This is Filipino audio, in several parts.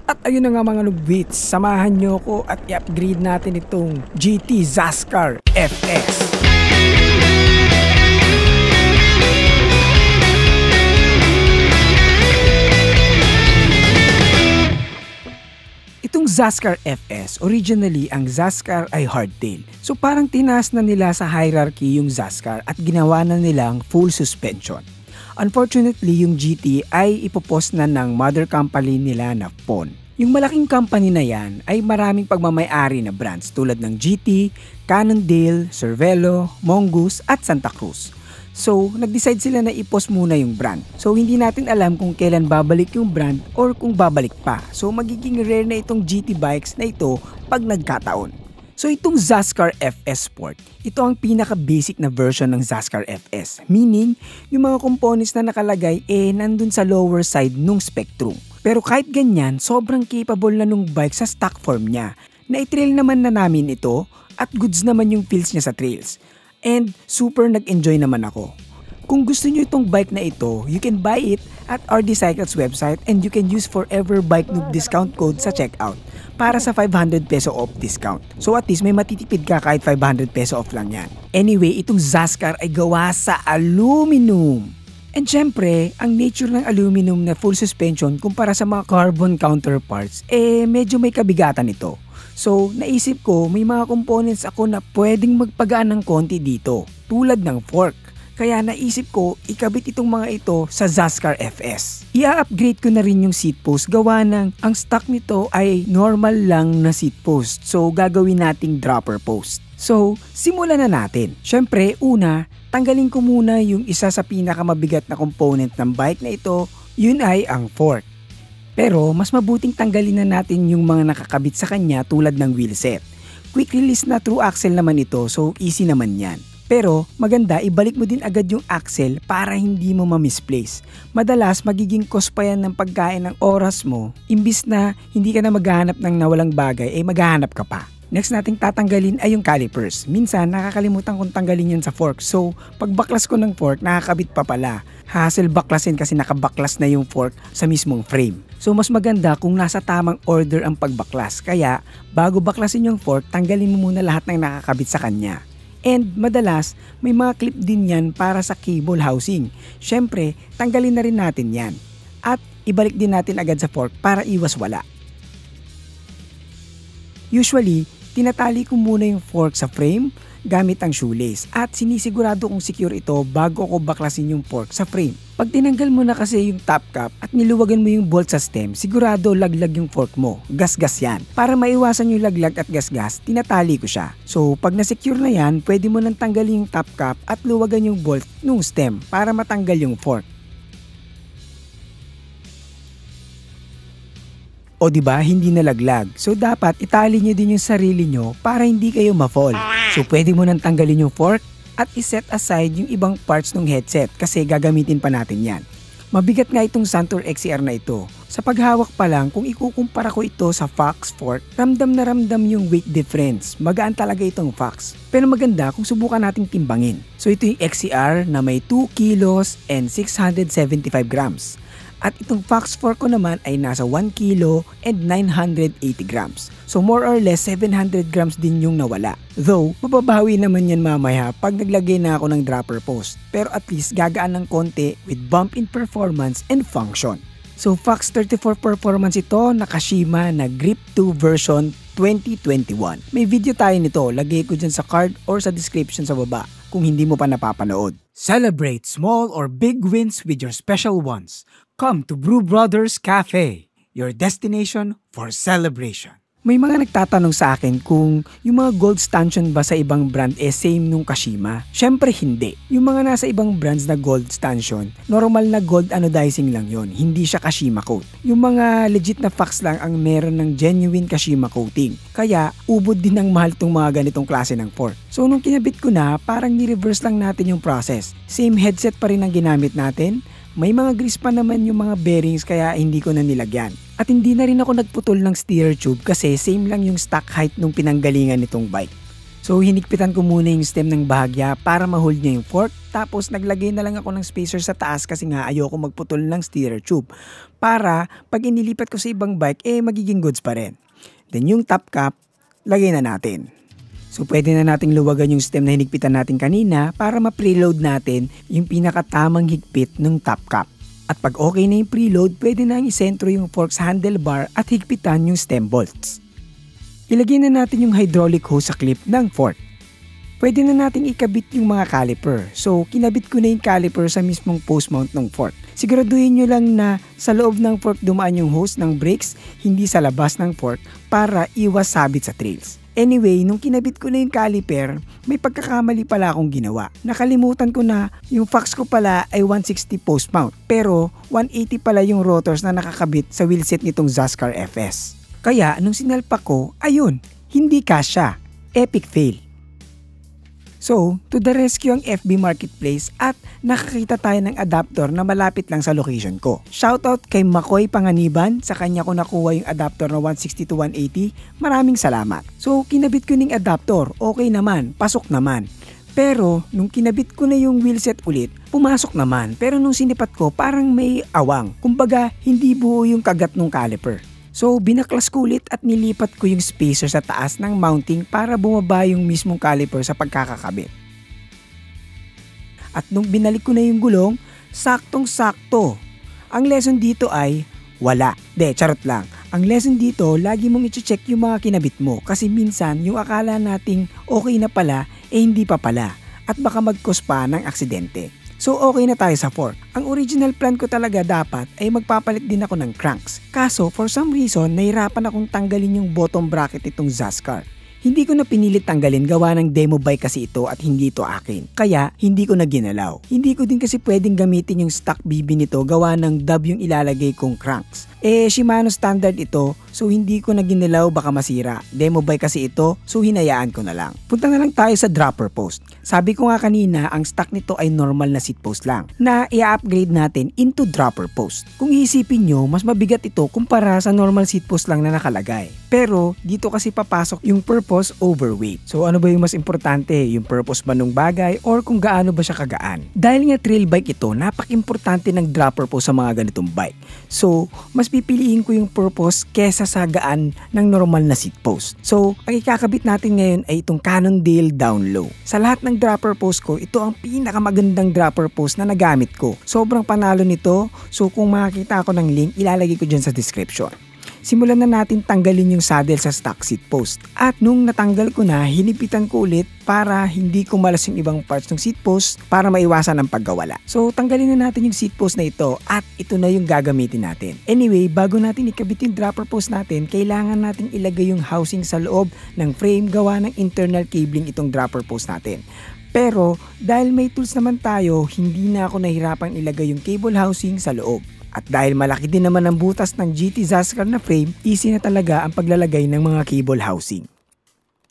At ayun na nga mga lubits, samahan nyo ko at i-upgrade natin itong GT Zaskar FS. Itong Zaskar FS, originally ang Zaskar ay hardtail. So parang tinaas na nila sa hierarchy yung Zaskar at ginawa na nilang full suspension. Unfortunately, yung GT ay ipopost na ng mother company nila na PON. Yung malaking company na yan ay maraming pagmamay-ari na brands tulad ng GT, Cannondale, Cervelo, Mongoose at Santa Cruz. So, nag-decide sila na i-post muna yung brand. So, hindi natin alam kung kailan babalik yung brand or kung babalik pa. So, magiging rare na itong GT bikes na ito pag nagkataon. So, itong Zaskar FS Sport, ito ang pinaka-basic na version ng Zaskar FS. Meaning, yung mga components na nakalagay nandun sa lower side nung Spectrum. Pero kahit ganyan, sobrang capable na nung bike sa stock form niya. Na-trail naman na namin ito at goods naman yung feels niya sa trails. And super nag-enjoy naman ako. Kung gusto nyo itong bike na ito, you can buy it at RD Cycles website and you can use Forever Bike Noob discount code sa checkout para sa 500 peso off discount. So at least may matitipid ka kahit 500 peso off lang yan. Anyway, itong Zaskar ay gawa sa aluminum. And syempre, ang nature ng aluminum na full suspension kumpara sa mga carbon counterparts, medyo may kabigatan ito. So, naisip ko may mga components ako na pwedeng magpagaan ng konti dito, tulad ng fork. Kaya naisip ko ikabit itong mga ito sa Zaskar FS. I-upgrade ko na rin yung seat post gawa ng ang stock nito ay normal lang na seat post. So, gagawin nating dropper post. So, simulan na natin. Syempre, una, tanggalin ko muna yung isa sa pinakamabigat na component ng bike na ito, yun ay ang fork. Pero mas mabuting tanggalin na natin yung mga nakakabit sa kanya tulad ng wheelset. Quick release na through axle naman ito, so easy naman yan. Pero maganda, ibalik mo din agad yung axle para hindi mo ma-misplace. Madalas magiging cost pa yan ng pagkain ng oras mo, imbis na hindi ka na maghahanap ng nawalang bagay, maghahanap ka pa. Next nating tatanggalin ay yung calipers. Minsan nakakalimutan kong tanggalin yan sa fork. So pagbaklas ko ng fork, nakakabit pa pala. Hassle baklasin kasi nakabaklas na yung fork sa mismong frame. So mas maganda kung nasa tamang order ang pagbaklas. Kaya bago baklasin yung fork, tanggalin mo muna lahat ng nakakabit sa kanya. And madalas may mga clip din yan para sa cable housing. Syempre, tanggalin na rin natin yan. At ibalik din natin agad sa fork para iwas wala. Usually, tinatali ko muna yung fork sa frame gamit ang shoelace at sinisigurado kong secure ito bago ko baklasin yung fork sa frame. Pag tinanggal mo na kasi yung top cap at niluwagan mo yung bolt sa stem, sigurado laglag yung fork mo. Gasgas yan. Para maiwasan yung laglag at gasgas, tinatali ko siya. So pag na-secure na yan, pwede mo nang tanggalin yung top cap at luwagan yung bolt nung stem para matanggal yung fork. O diba, hindi nalaglag. So dapat itali nyo din yung sarili nyo para hindi kayo ma-fall. So pwede mo nang tanggalin yung fork at iset aside yung ibang parts ng headset kasi gagamitin pa natin yan. Mabigat nga itong Santour XCR na ito. Sa paghawak pa lang, kung ikukumpara ko ito sa Fox fork, ramdam na ramdam yung weight difference. Magaan talaga itong Fox. Pero maganda kung subukan nating timbangin. So ito yung XCR na may 2 kilos and 675 grams. At itong Fox fork ko naman ay nasa 1 kilo and 980 grams. So more or less 700 grams din yung nawala. Though, mababawi naman yan mamaya pag naglagay na ako ng dropper post. Pero at least gagaan ng konti with bump in performance and function. So Fox 34 performance ito na Kashima na Grip 2 version 2021. May video tayo nito, lagay ko dyan sa card or sa description sa baba kung hindi mo pa napapanood. Celebrate small or big wins with your special ones. Come to Brew Brothers Cafe, your destination for celebration. May mga nagtatanong sa akin kung yung mga gold stanchion ba sa ibang brand same nung Kashima. Syempre hindi. Yung mga nasa ibang brands na gold stanchion, normal na gold anodizing lang yon, hindi siya Kashima coat. Yung mga legit na Fox lang ang meron ng genuine Kashima coating. Kaya ubod din ng mahal tong mga ganitong klase ng fork. So nung kinabit ko na, parang ni-reverse lang natin yung process. Same headset pa rin ang ginamit natin. May mga grease pa naman yung mga bearings kaya hindi ko na nilagyan. At hindi na rin ako nagputol ng steer tube kasi same lang yung stock height nung pinanggalingan nitong bike. So hinigpitan ko muna yung stem ng bahagya para ma-hold niya yung fork. Tapos naglagay na lang ako ng spacer sa taas kasi nga ayoko magputol ng steerer tube. Para pag inilipat ko sa ibang bike, magiging goods pa rin. Then yung top cap, lagay na natin. So pwede na nating luwagan yung stem na hinigpitan natin kanina para ma-preload natin yung pinakatamang higpit ng top cap. At pag okay na yung preload, pwede na isentro yung fork sa handlebar at higpitan yung stem bolts. Ilagay na natin yung hydraulic hose sa clip ng fork. Pwede na natin ikabit yung mga caliper. So, kinabit ko na yung caliper sa mismong post mount ng fork. Siguraduhin nyo lang na sa loob ng fork dumaan yung hose ng brakes, hindi sa labas ng fork para iwas sabit sa trails. Anyway, nung kinabit ko na yung caliper, may pagkakamali pala akong ginawa. Nakalimutan ko na yung fox ko pala ay 160 post mount. Pero 180 pala yung rotors na nakakabit sa wheelset nitong Zaskar FS. Kaya nung sinalpak ko, ayun, hindi kasya. Epic fail. So, to the rescue ang FB Marketplace at nakakita tayo ng adapter na malapit lang sa location ko. Shoutout kay Makoy Panganiban, sa kanya ko nakuha yung adapter na 160 to 180. Maraming salamat. So, kinabit ko ng adapter, okay naman, pasok naman. Pero, nung kinabit ko na yung wheelset ulit, pumasok naman. Pero nung sinipat ko, parang may awang. Kumbaga, hindi buo yung kagat ng caliper. So, binaklas ko ulit at nilipat ko yung spacer sa taas ng mounting para bumaba yung mismong caliper sa pagkakakabit. At nung binalik ko na yung gulong, saktong-sakto. Ang lesson dito ay wala. Charot lang. Ang lesson dito, lagi mong i-check yung mga kinabit mo kasi minsan yung akala nating okay na pala, hindi pa pala at baka mag-cause pa ng aksidente. So okay na tayo sa fork. Ang original plan ko talaga dapat ay magpapalit din ako ng cranks. Kaso for some reason, nahirapan akong tanggalin yung bottom bracket itong Zaskar. Hindi ko na pinilit tanggalin, gawa ng demo bike kasi ito at hindi ito akin. Kaya hindi ko na ginalaw. Hindi ko din kasi pwedeng gamitin yung stock BB nito, gawa ng dub yung ilalagay kong cranks. Shimano standard ito, so hindi ko na ginalaw, baka masira. Demo bike kasi ito, so hinayaan ko na lang. Punta na lang tayo sa dropper post. Sabi ko nga kanina, ang stock nito ay normal na seat post lang, na i-upgrade natin into dropper post. Kung iisipin nyo, mas mabigat ito kumpara sa normal seat post lang na nakalagay. Pero dito kasi papasok yung purpose overweight. So ano ba yung mas importante? Yung purpose ba nung bagay or kung gaano ba siya kagaan? Dahil nga trail bike ito, napak-importante ng dropper post sa mga ganitong bike. So mas pipiliin ko yung purpose kesa sa gaan ng normal na seat post. So ang ikakabit natin ngayon ay itong Cannondale Down Low. Sa lahat ng dropper post ko, ito ang pinakamagandang dropper post na nagamit ko. Sobrang panalo nito. So kung makakita ako ng link, ilalagay ko dyan sa description. Simulan na natin tanggalin yung saddle sa stock seat post. At nung natanggal ko na, hinipitan ko ulit para hindi kumalas yung ibang parts ng seat post para maiwasan ang pagkawala. So tanggalin na natin yung seat post na ito at ito na yung gagamitin natin. Anyway, bago natin ikabit yung dropper post natin, kailangan natin ilagay yung housing sa loob ng frame, gawa ng internal cabling itong dropper post natin. Pero dahil may tools naman tayo, hindi na ako nahirapang ilagay yung cable housing sa loob. At dahil malaki din naman ang butas ng GT Zaskar na frame, easy na talaga ang paglalagay ng mga cable housing.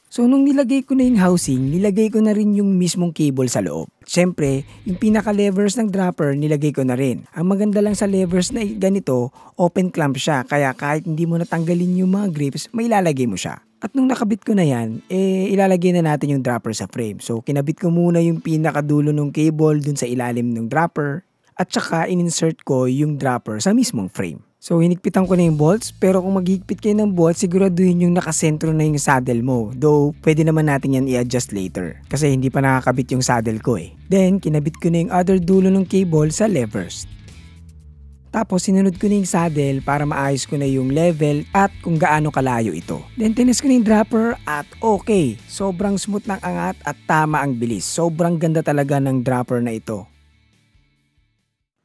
So nung nilagay ko na yung housing, nilagay ko na rin yung mismong cable sa loob. Siyempre, yung pinaka-levers ng dropper nilagay ko na rin. Ang maganda lang sa levers na ganito, open clamp siya, kaya kahit hindi mo natanggalin yung mga grips, may ilalagay mo siya. At nung nakabit ko na yan, ilalagay na natin yung dropper sa frame. So kinabit ko muna yung pinakadulo ng cable dun sa ilalim ng dropper. At saka in-insert ko yung dropper sa mismong frame. So hinigpitan ko na yung bolts, pero kung maghigpit kayo ng bolts, siguraduhin yung nakasentro na yung saddle mo. Though pwede naman natin yan i-adjust later kasi hindi pa nakakabit yung saddle ko eh. Then kinabit ko na yung other dulo ng cable sa levers. Tapos sinunod ko na yung saddle para maayos ko na yung level at kung gaano kalayo ito. Then tinis ko na yung dropper at okay. Sobrang smooth ng angat at tama ang bilis. Sobrang ganda talaga ng dropper na ito.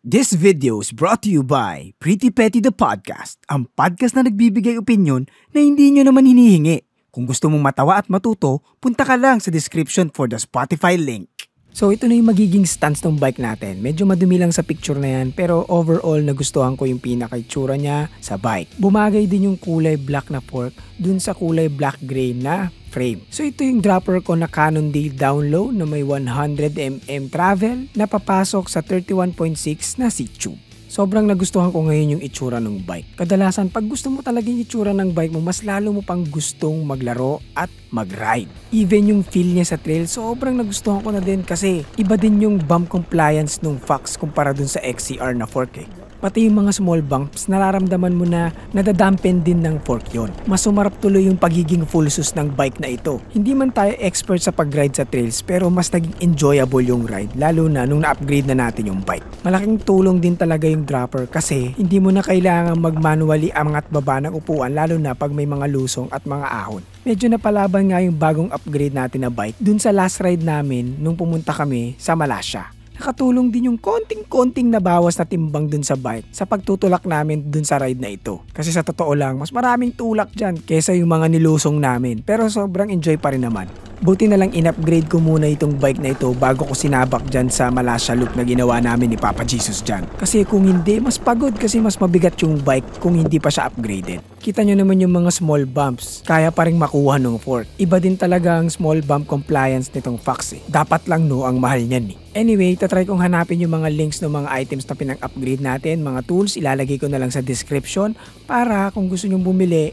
This video is brought to you by Pretty Petty the Podcast, ang podcast na nagbibigay opinyon na hindi nyo naman hinihingi. Kung gusto mong matawa at matuto, punta ka lang sa description for the Spotify link. So ito na yung magiging stance ng bike natin. Medyo madumi lang sa picture na yan, pero overall nagustuhan ko yung pinaka-itsura niya sa bike. Bumagay din yung kulay black na fork dun sa kulay black gray na frame. So ito yung dropper ko na Cannondale Down Low na may 100mm travel na papasok sa 31.6 na seat tube. Sobrang nagustuhan ko ngayon yung itsura ng bike. Kadalasan pag gusto mo talaga yung itsura ng bike mo, mas lalo mo pang gustong maglaro at mag-ride. Even yung feel niya sa trail, sobrang nagustuhan ko na din kasi iba din yung bump compliance ng Fox kumpara dun sa XCR na fork eh. Pati yung mga small bumps, nararamdaman mo na nadadampen din ng fork yon. Mas sumarap tuloy yung pagiging full sus ng bike na ito. Hindi man tayo expert sa pag-ride sa trails pero mas naging enjoyable yung ride lalo na nung na-upgrade na natin yung bike. Malaking tulong din talaga yung dropper kasi hindi mo na kailangan mag-manually angat baba ng upuan lalo na pag may mga lusong at mga ahon. Medyo napalaban nga yung bagong upgrade natin na bike dun sa last ride namin nung pumunta kami sa Malaysia. Nakatulong din yung konting-konting nabawas na timbang dun sa bike sa pagtutulak namin dun sa ride na ito. Kasi sa totoo lang, mas maraming tulak dyan kesa yung mga nilusong namin. Pero sobrang enjoy pa rin naman. Buti na lang in-upgrade ko muna itong bike na ito bago ko sinabak dyan sa Malaysia loop na ginawa namin ni Papa Jesus dyan. Kasi kung hindi, mas pagod kasi mas mabigat yung bike kung hindi pa siya upgraded. Kita nyo naman yung mga small bumps, kaya pa rin makuha ng fork. Iba din talaga ang small bump compliance nitong Fox eh. Dapat lang no, ang mahal niyan eh. Anyway, tatry kong hanapin yung mga links ng mga items na pinang-upgrade natin, mga tools, ilalagay ko na lang sa description para kung gusto nyong bumili,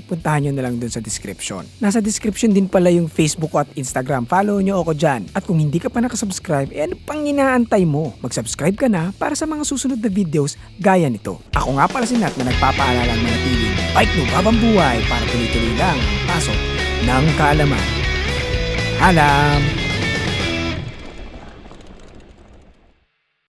puntahan nyo na lang dun sa description. Nasa description din pala yung Facebook at Instagram. Follow nyo ako dyan. At kung hindi ka pa nakasubscribe, ano pang inaantay mo? Mag-subscribe ka na para sa mga susunod na videos gaya nito. Ako nga pala si Nat na nagpapaalala ng manatiling bike mo babang buhay para tuloy-tuloy lang ang pasok ng kaalaman. Alam!